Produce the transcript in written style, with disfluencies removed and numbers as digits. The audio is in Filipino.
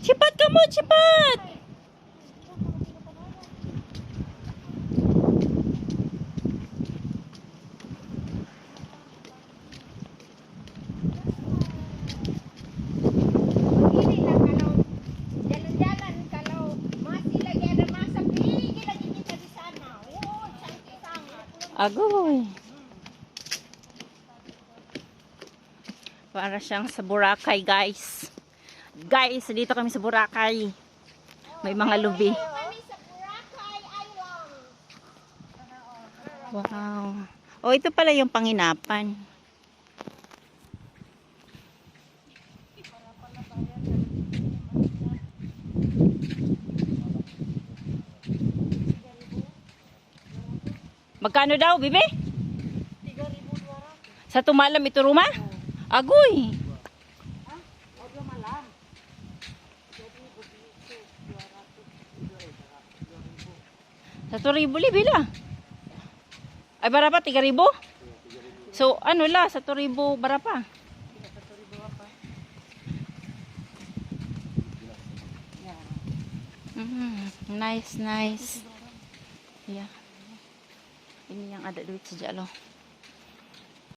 Cepat kamu, cepat. Agoy. Para siyang sa Boracay, guys. Guys, dito kami sa Boracay. May mga lubi. Wow. Oh, ito pala yung panginapan. Magkano daw, bibi? 3,200. Sa tumalam ito rumah? Agoy. Sa 2,000 bila. Ay, barapa, 3,000? So, ano la, sa 2,000 barapa? Nice, nice. Yeah. Ini yang ada duit sejak lo.